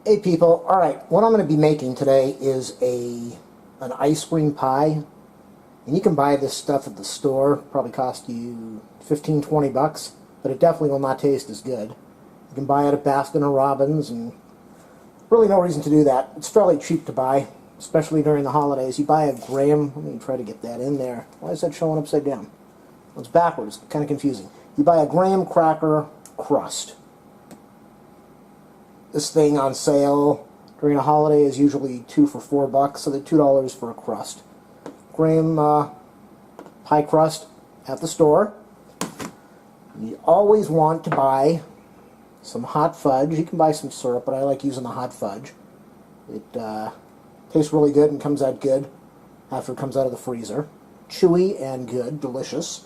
Hey people, alright, what I'm going to be making today is an ice cream pie. And you can buy this stuff at the store, probably cost you 15-20 bucks, but it definitely will not taste as good. You can buy it at Baskin and Robbins, and really no reason to do that. It's fairly cheap to buy, especially during the holidays. You buy a graham, let me try to get that in there. Why is that showing upside down? Well, it's backwards, kind of confusing. You buy a graham cracker crust. This thing on sale during a holiday is usually 2 for $4, so they're $2 for a crust. Graham pie crust at the store. You always want to buy some hot fudge. You can buy some syrup, but I like using the hot fudge. It tastes really good and comes out good after it comes out of the freezer. Chewy and good, delicious.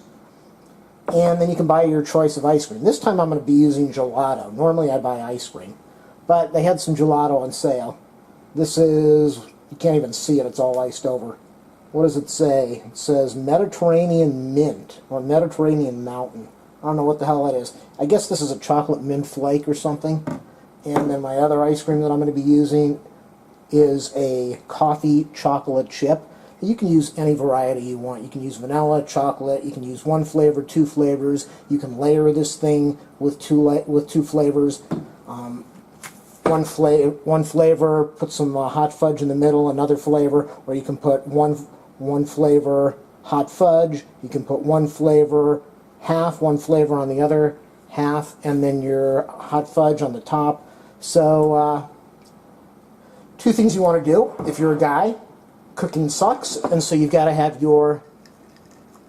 And then you can buy your choice of ice cream. This time I'm going to be using gelato. Normally I buy ice cream, but they had some gelato on sale. This is, you can't even see it, it's all iced over. What does it say? It says Mediterranean Mint, or Mediterranean Mountain. I don't know what the hell that is. I guess this is a chocolate mint flake or something. And then my other ice cream that I'm going to be using is a coffee chocolate chip. You can use any variety you want. You can use vanilla, chocolate, you can use one flavor, 2 flavors. You can layer this thing with two flavors. One flavor, put some hot fudge in the middle, another flavor, or you can put one flavor hot fudge, you can put one flavor on the other half, and then your hot fudge on the top. So, 2 things you want to do if you're a guy. Cooking sucks, and so you've got to have your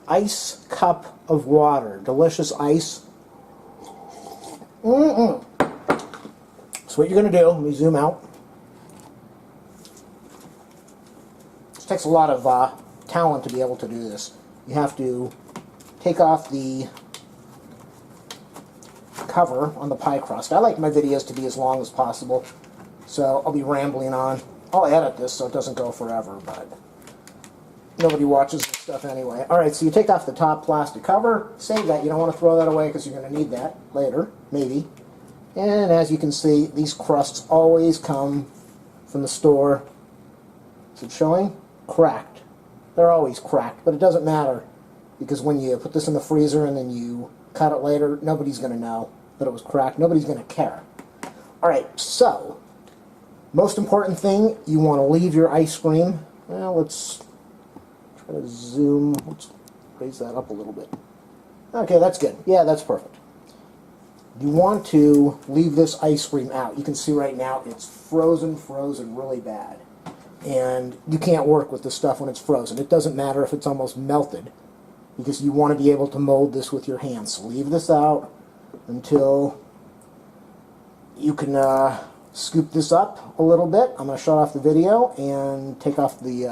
ice cup of water. Delicious ice. So what you're going to do, let me zoom out. It takes a lot of talent to be able to do this. You have to take off the cover on the pie crust. I like my videos to be as long as possible, so I'll be rambling on. I'll edit this so it doesn't go forever, but nobody watches this stuff anyway. Alright, so you take off the top plastic cover, save that. You don't want to throw that away because you're going to need that later, maybe. And as you can see, these crusts always come from the store. Is it showing? Cracked. They're always cracked, but it doesn't matter because when you put this in the freezer and then you cut it later, nobody's going to know that it was cracked. Nobody's going to care. Alright, so most important thing, you want to leave your ice cream. Well, let's try to zoom. Let's raise that up a little bit. Okay, that's good. Yeah, that's perfect. You want to leave this ice cream out. You can see right now it's frozen really bad. And you can't work with this stuff when it's frozen. It doesn't matter if it's almost melted because you want to be able to mold this with your hands. So leave this out until you can scoop this up a little bit. I'm going to shut off the video and take off the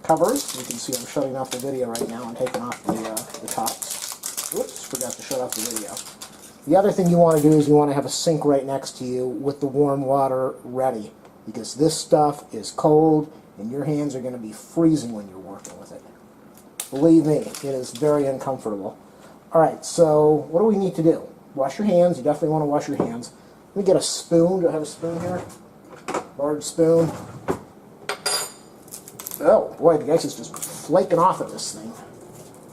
covers. You can see I'm shutting off the video right now and taking off the tops. Oops, forgot to shut off the video. The other thing you want to do is you want to have a sink right next to you with the warm water ready, because this stuff is cold and your hands are going to be freezing when you're working with it. Believe me, it is very uncomfortable. Alright, so what do we need to do? Wash your hands. You definitely want to wash your hands. Let me get a spoon. Do I have a spoon here? Large spoon. Oh boy, the ice is just flaking off of this thing.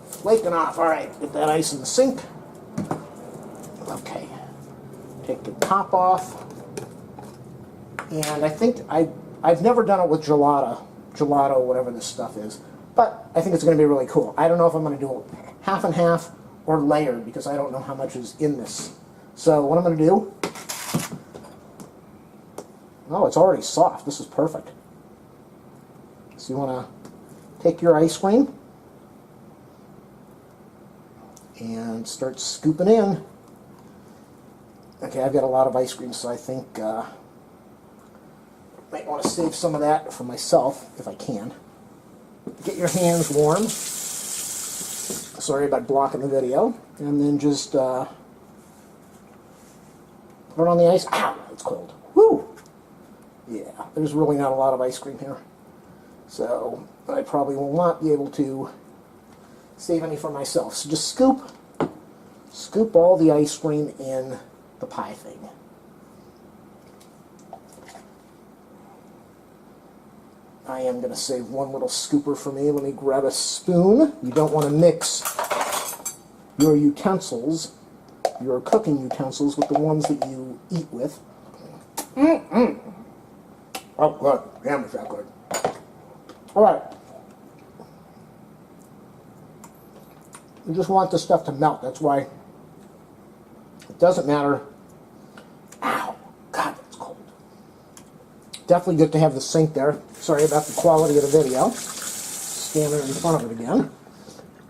Flaking off. Alright, get that ice in the sink. Okay. Take the top off. And I think I've never done it with gelato, whatever this stuff is. But I think it's going to be really cool. I don't know if I'm going to do it half and half or layered because I don't know how much is in this. So what I'm going to do, oh, it's already soft. This is perfect. So you want to take your ice cream and start scooping in. Okay, I've got a lot of ice cream, so I think I might want to save some of that for myself if I can. Get your hands warm. Sorry about blocking the video. And then just put it on the ice. Ow, it's cold. Woo! Yeah, there's really not a lot of ice cream here. So I probably will not be able to save any for myself. So just scoop all the ice cream in the pie thing. I am going to save one little scooper for me. Let me grab a spoon. You don't want to mix your utensils, your cooking utensils, with the ones that you eat with. Oh, good. Damn, is that good. All right. You just want this stuff to melt. That's why it doesn't matter. Ow. God, that's cold. Definitely good to have the sink there. Sorry about the quality of the video. Standing in front of it again.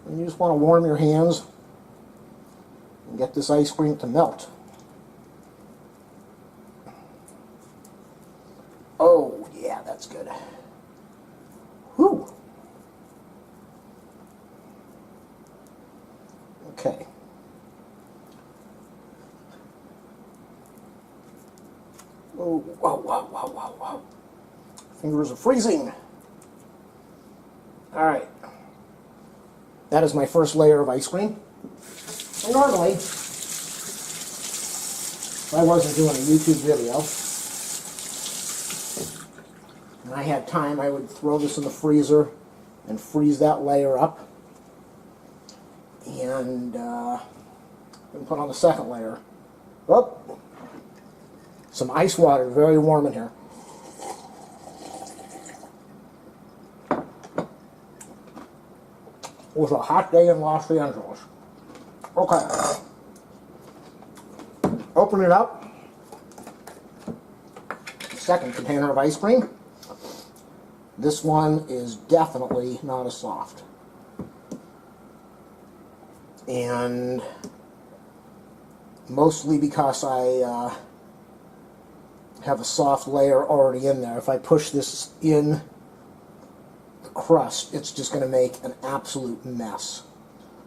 And you just want to warm your hands and get this ice cream to melt. Oh, yeah, that's good. Whew. Okay. Whoa, whoa, whoa, whoa, whoa, whoa. Fingers are freezing. All right. That is my first layer of ice cream. And normally, if I wasn't doing a YouTube video, and I had time, I would throw this in the freezer and freeze that layer up. And put on the second layer. Oh, some ice water, very warm in here. It was a hot day in Los Angeles. Okay. Open it up. Second container of ice cream. This one is definitely not as soft. And mostly because I have a soft layer already in there. If I push this in the crust, it's just going to make an absolute mess.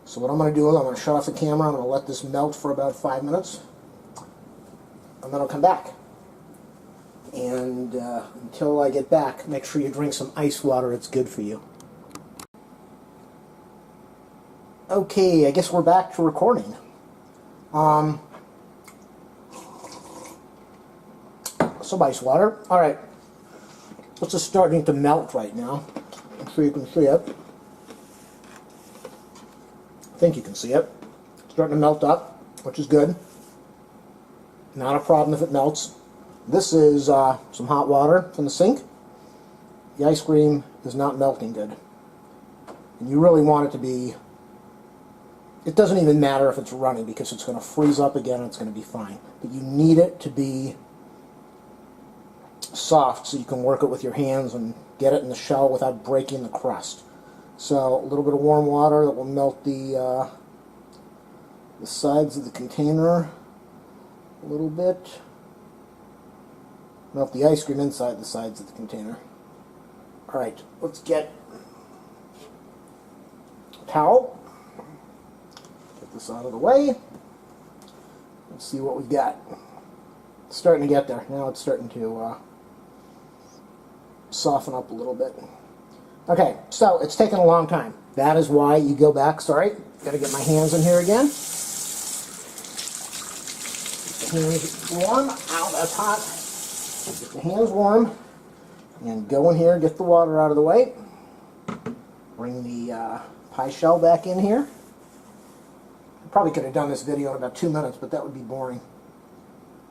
So what I'm going to do is I'm going to shut off the camera, I'm going to let this melt for about 5 minutes, and then I'll come back. And until I get back, make sure you drink some ice water, it's good for you. Okay, I guess we're back to recording. Some ice water. Alright. This is starting to melt right now. I'm sure you can see it. I think you can see it. It's starting to melt up, which is good. Not a problem if it melts. This is some hot water from the sink. The ice cream is not melting good. And you really want it to be... It doesn't even matter if it's running because it's going to freeze up again and it's going to be fine. But you need it to be soft so you can work it with your hands and get it in the shell without breaking the crust. So a little bit of warm water that will melt the sides of the container a little bit. Melt the ice cream inside the sides of the container. Alright, let's get a towel. Get this out of the way. Let's see what we've got. It's starting to get there. Now it's starting to soften up a little bit. Okay, so it's taken a long time. That is why you go back. Sorry, got to get my hands in here again. Get the hands warm. Ow, that's hot. Get the hands warm. And go in here, get the water out of the way. Bring the pie shell back in here. I probably could have done this video in about 2 minutes, but that would be boring.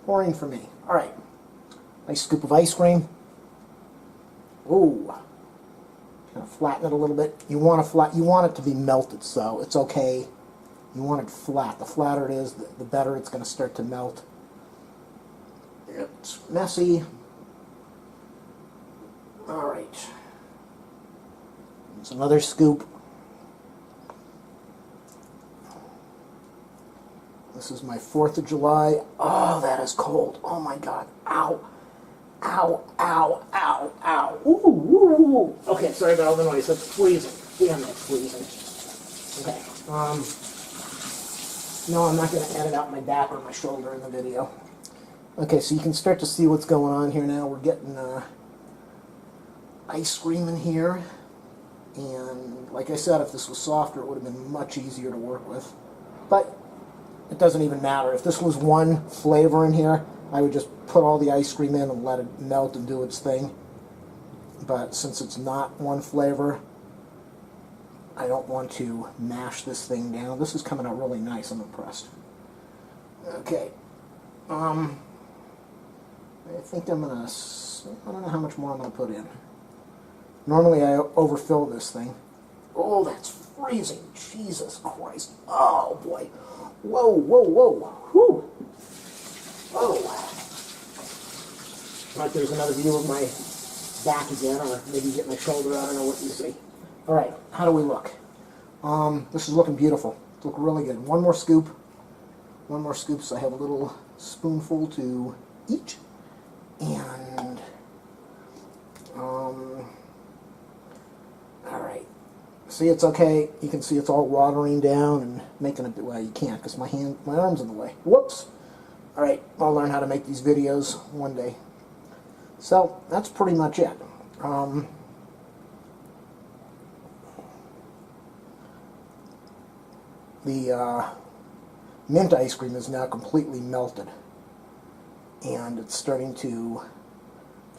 Boring for me. Alright. Nice scoop of ice cream. Ooh. Kind of flatten it a little bit. You want it to be melted, so it's okay. You want it flat. The flatter it is, the better it's going to start to melt. It's messy. Alright. Here's another scoop. This is my 4th of July. Oh, that is cold. Oh my God. Ow. Ow, ow, ow, ow. Ooh, ooh, ooh. Okay, sorry about all the noise. That's freezing. Damn, that's freezing. Okay. No, I'm not going to edit out my back or my shoulder in the video. Okay, so you can start to see what's going on here now. We're getting ice cream in here. And like I said, if this was softer, it would have been much easier to work with. But it doesn't even matter. If this was one flavor in here, I would just put all the ice cream in and let it melt and do its thing. but since it's not one flavor, I don't want to mash this thing down. This is coming out really nice. I'm impressed. Okay. I think I'm gonna, I don't know how much more I'm gonna put in. Normally I overfill this thing. Oh, that's freezing. Jesus Christ. Oh boy. Whoa, whoa, whoa. Whew. Oh. Right, there's another view of my back again, or maybe get my shoulder out. I don't know what you see. All right, how do we look? This is looking beautiful. It's looking really good. One more scoop. One more scoop, so I have a little spoonful to eat. And, all right. See, it's okay. You can see it's all watering down and making a bit. Well, you can't because my arm's in the way. Whoops. All right, I'll learn how to make these videos one day. So that's pretty much it. The mint ice cream is now completely melted, and it's starting to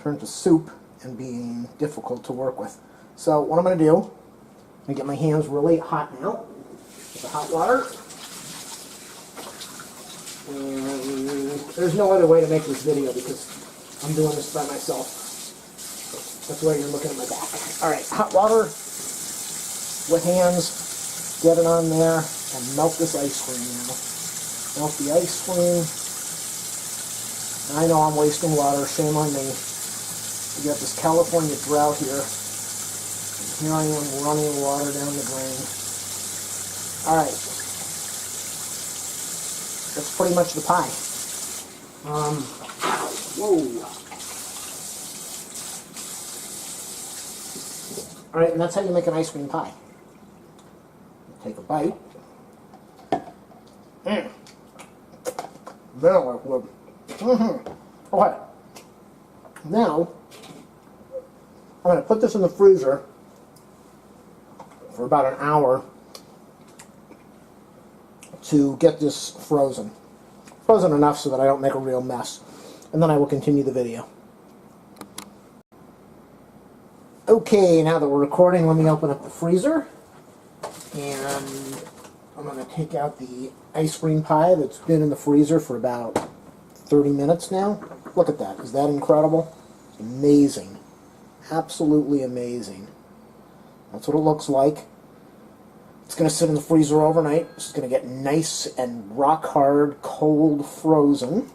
turn to soup and being difficult to work with. So what I'm going to do, I'm going to get my hands really hot now with the hot water. And there's no other way to make this video because I'm doing this by myself. That's why you're looking at my back. All right, hot water with hands, get it on there, and melt this ice cream now. Melt the ice cream. I know I'm wasting water, shame on me. We got this California drought here. And here I am running water down the drain. Alright. That's pretty much the pie. Whoa. Alright, and that's how you make an ice cream pie. Take a bite. Very good. Okay. Now, I'm going to put this in the freezer for about an hour to get this frozen. Frozen enough so that I don't make a real mess. And then I will continue the video. Okay, now that we're recording, let me open up the freezer. And I'm going to take out the ice cream pie that's been in the freezer for about 30 minutes now. Look at that. Is that incredible? Amazing. Absolutely amazing. That's what it looks like. It's going to sit in the freezer overnight. It's going to get nice and rock hard, cold, frozen.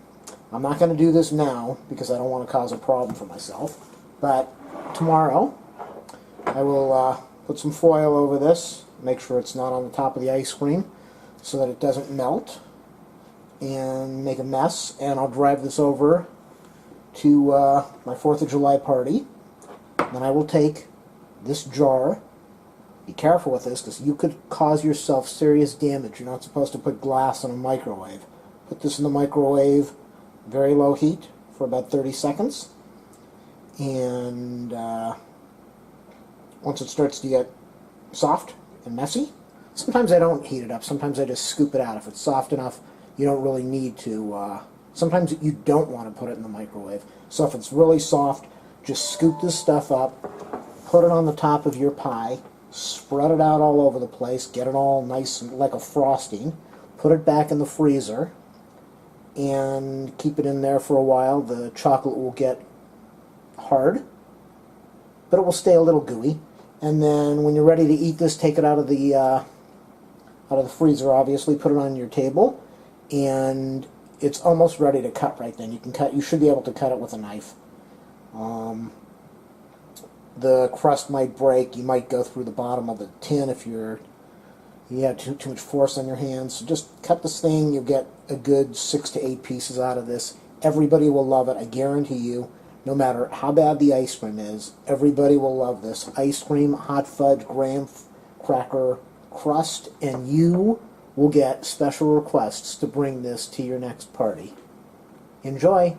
I'm not going to do this now because I don't want to cause a problem for myself. But tomorrow I will put some foil over this, make sure it's not on the top of the ice cream so that it doesn't melt and make a mess. And I'll drive this over to my 4th of July party. Then I will take this jar. Be careful with this because you could cause yourself serious damage. You're not supposed to put glass in a microwave. Put this in the microwave, very low heat, for about 30 seconds. And once it starts to get soft and messy, sometimes I don't heat it up. Sometimes I just scoop it out. If it's soft enough, you don't really need to. Sometimes you don't want to put it in the microwave. So if it's really soft, just scoop this stuff up, put it on the top of your pie, spread it out all over the place, get it all nice and like a frosting, put it back in the freezer, and keep it in there for a while. The chocolate will get hard, but it will stay a little gooey. And then when you're ready to eat this, take it out of the freezer, obviously, put it on your table, and it's almost ready to cut right then. You should be able to cut it with a knife. The crust might break. You might go through the bottom of the tin if you have too much force on your hands. So just cut this thing. You'll get a good 6 to 8 pieces out of this. Everybody will love it, I guarantee you. No matter how bad the ice cream is, everybody will love this. Ice cream, hot fudge, graham cracker crust, and you will get special requests to bring this to your next party. Enjoy!